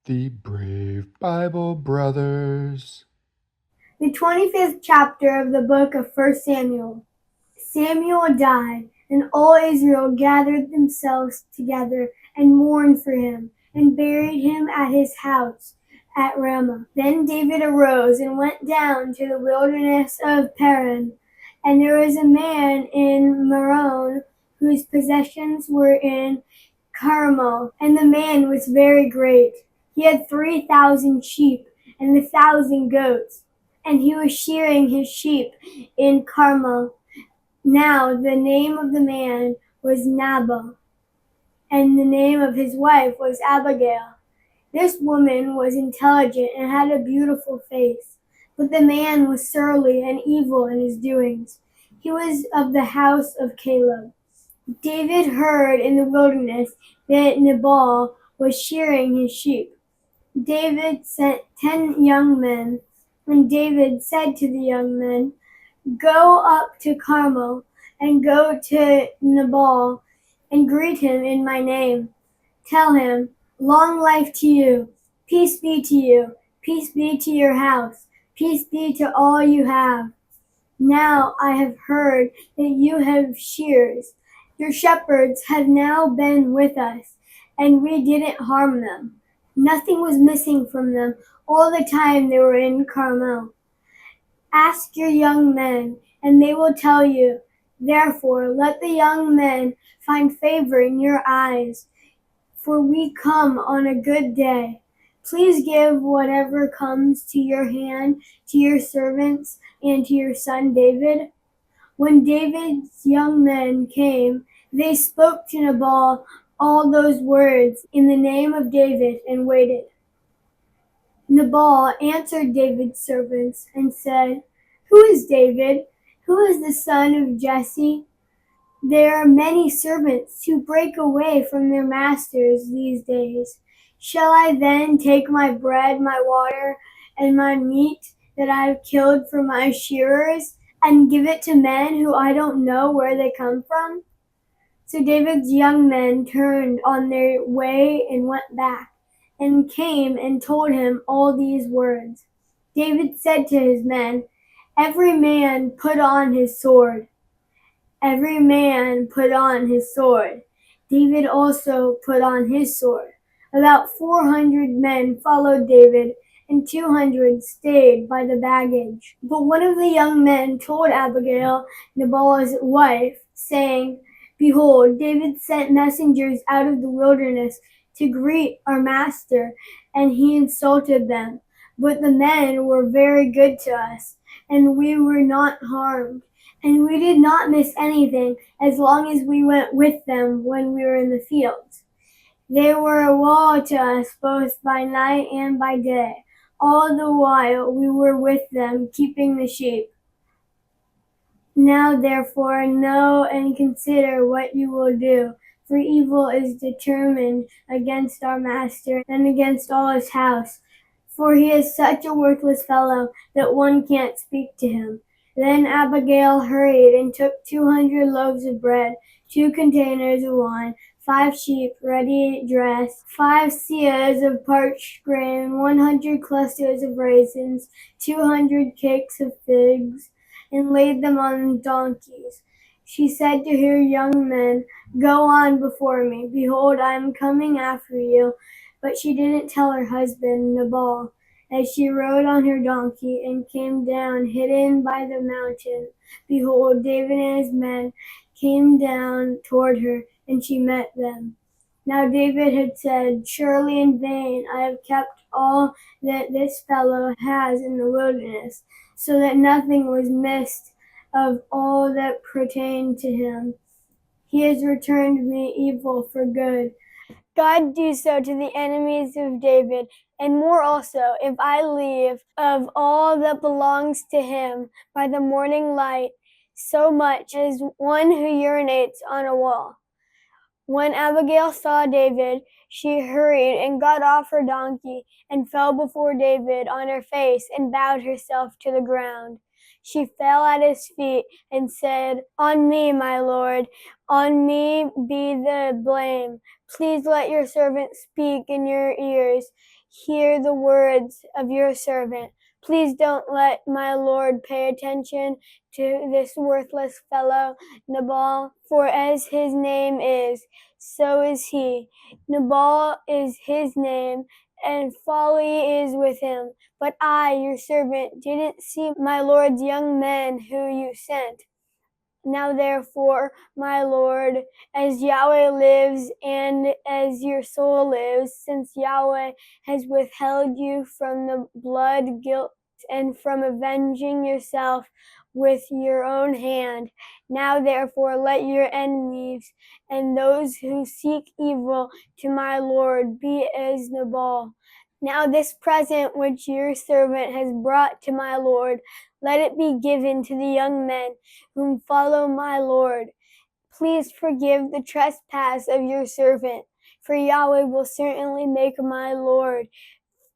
The Brave Bible Brothers. The 25th chapter of the book of 1 Samuel. Samuel died, and all Israel gathered themselves together and mourned for him, and buried him at his house at Ramah. Then David arose and went down to the wilderness of Paran. And there was a man in Maron whose possessions were in Carmel, and the man was very great. He had 3,000 sheep and 1,000 goats, and he was shearing his sheep in Carmel. Now the name of the man was Nabal, and the name of his wife was Abigail. This woman was intelligent and had a beautiful face, but the man was surly and evil in his doings. He was of the house of Caleb. David heard in the wilderness that Nabal was shearing his sheep. David sent 10 young men, and David said to the young men, "Go up to Carmel, and go to Nabal, and greet him in my name. Tell him, 'Long life to you, peace be to you, peace be to your house, peace be to all you have. Now I have heard that you have shears. Your shepherds have now been with us, and we didn't harm them. Nothing was missing from them all the time they were in Carmel. Ask your young men, and they will tell you. Therefore, let the young men find favor in your eyes, for we come on a good day. Please give whatever comes to your hand to your servants and to your son David.' When David's young men came, they spoke to Nabal all those words in the name of David and waited. Nabal answered David's servants and said, 'Who is David? Who is the son of Jesse? There are many servants who break away from their masters these days. Shall I then take my bread, my water, and my meat that I have killed for my shearers, and give it to men who I don't know where they come from?' So David's young men turned on their way and went back, and came and told him all these words. David said to his men, 'Every man put on his sword.' Every man put on his sword. David also put on his sword. About 400 men followed David, and 200 stayed by the baggage. But one of the young men told Abigail, Nabal's wife, saying, 'Behold, David sent messengers out of the wilderness to greet our master, and he insulted them. But the men were very good to us, and we were not harmed. And we did not miss anything as long as we went with them when we were in the fields. They were a wall to us both by night and by day. All the while we were with them, keeping the sheep. Now therefore know and consider what you will do, for evil is determined against our master and against all his house, for he is such a worthless fellow that one can't speak to him.' Then Abigail hurried and took 200 loaves of bread, 2 containers of wine, 5 sheep ready dressed, 5 seahs of parched grain, 100 clusters of raisins, 200 cakes of figs, and laid them on donkeys. She said to her young men, 'Go on before me. Behold, I am coming after you.' But she didn't tell her husband Nabal. As she rode on her donkey and came down hidden by the mountain, behold, David and his men came down toward her, and she met them. Now David had said, 'Surely in vain I have kept all that this fellow has in the wilderness, so that nothing was missed of all that pertained to him. He has returned me evil for good. God do so to the enemies of David, and more also, if I leave of all that belongs to him by the morning light so much as one who urinates on a wall.' When Abigail saw David, she hurried and got off her donkey and fell before David on her face and bowed herself to the ground. She fell at his feet and said, "On me, my lord, on me be the blame. Please let your servant speak in your ears. Hear the words of your servant. Please don't let my lord pay attention to this worthless fellow, Nabal, for as his name is, so is he. Nabal is his name, and folly is with him. But I, your servant, didn't see my lord's young men who you sent. Now therefore, my lord, as Yahweh lives and as your soul lives, since Yahweh has withheld you from the blood guilt and from avenging yourself with your own hand, now therefore let your enemies and those who seek evil to my lord be as Nabal. Now this present which your servant has brought to my lord, let it be given to the young men whom follow my lord. Please forgive the trespass of your servant, for Yahweh will certainly make my lord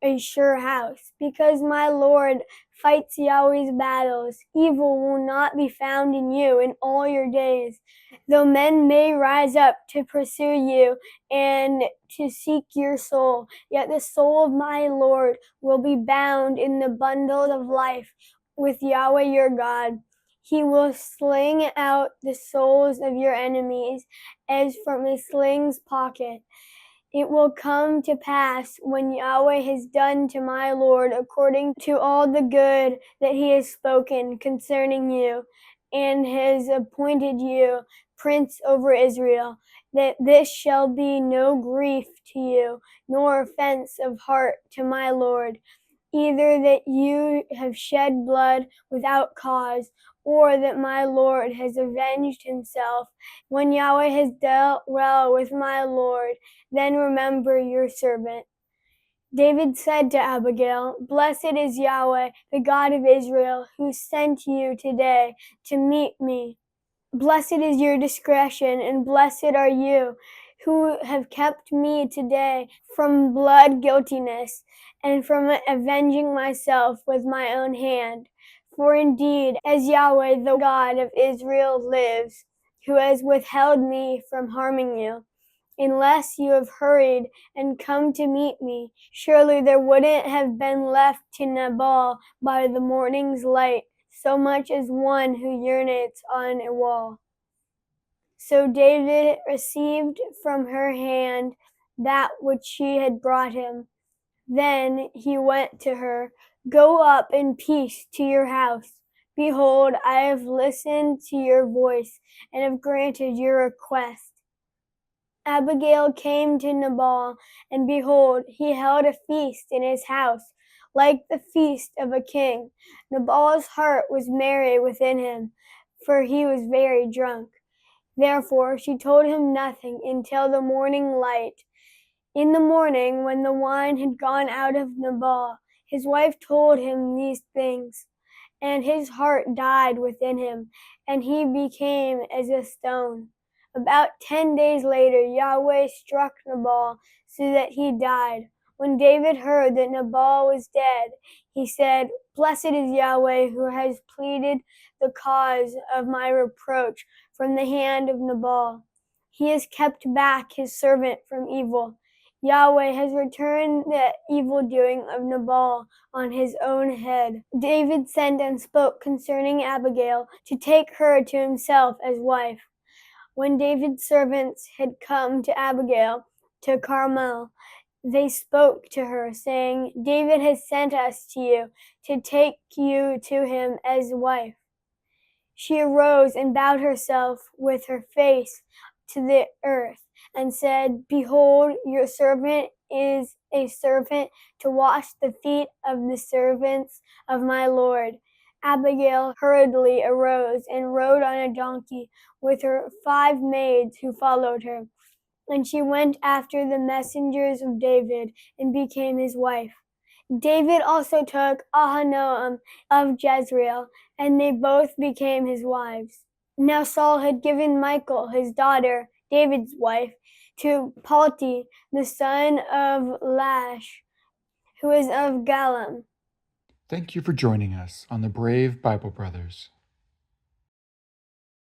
a sure house, because my lord fights Yahweh's battles. Evil will not be found in you in all your days. Though men may rise up to pursue you and to seek your soul, yet the soul of my Lord will be bound in the bundle of life with Yahweh your God. He will sling out the souls of your enemies as from a sling's pocket. It will come to pass when Yahweh has done to my Lord according to all the good that he has spoken concerning you, and has appointed you prince over Israel, that this shall be no grief to you, nor offense of heart to my Lord, either that you have shed blood without cause, or that my Lord has avenged himself. When Yahweh has dealt well with my Lord, then remember your servant." David said to Abigail, "Blessed is Yahweh, the God of Israel, who sent you today to meet me. Blessed is your discretion, and blessed are you who have kept me today from blood guiltiness and from avenging myself with my own hand. For indeed, as Yahweh, the God of Israel, lives, who has withheld me from harming you, unless you have hurried and come to meet me, surely there wouldn't have been left to Nabal by the morning's light so much as one who urinates on a wall." So David received from her hand that which she had brought him. Then he went to her, "Go up in peace to your house. Behold, I have listened to your voice and have granted your request." Abigail came to Nabal, and behold, he held a feast in his house, like the feast of a king. Nabal's heart was merry within him, for he was very drunk. Therefore she told him nothing until the morning light. In the morning, when the wine had gone out of Nabal, his wife told him these things, and his heart died within him, and he became as a stone. About 10 days later, Yahweh struck Nabal so that he died. When David heard that Nabal was dead, he said, "Blessed is Yahweh, who has pleaded the cause of my reproach from the hand of Nabal. He has kept back his servant from evil. Yahweh has returned the evildoing of Nabal on his own head." David sent and spoke concerning Abigail to take her to himself as wife. When David's servants had come to Abigail to Carmel, they spoke to her, saying, "David has sent us to you to take you to him as wife." She arose and bowed herself with her face to the earth and said, "Behold, your servant is a servant to wash the feet of the servants of my Lord." Abigail hurriedly arose and rode on a donkey with her 5 maids who followed her. And she went after the messengers of David and became his wife. David also took Ahinoam of Jezreel, and they both became his wives. Now Saul had given Michal, his daughter, David's wife, to Palti, the son of Lash, who is of Galam. Thank you for joining us on the Brave Bible Brothers.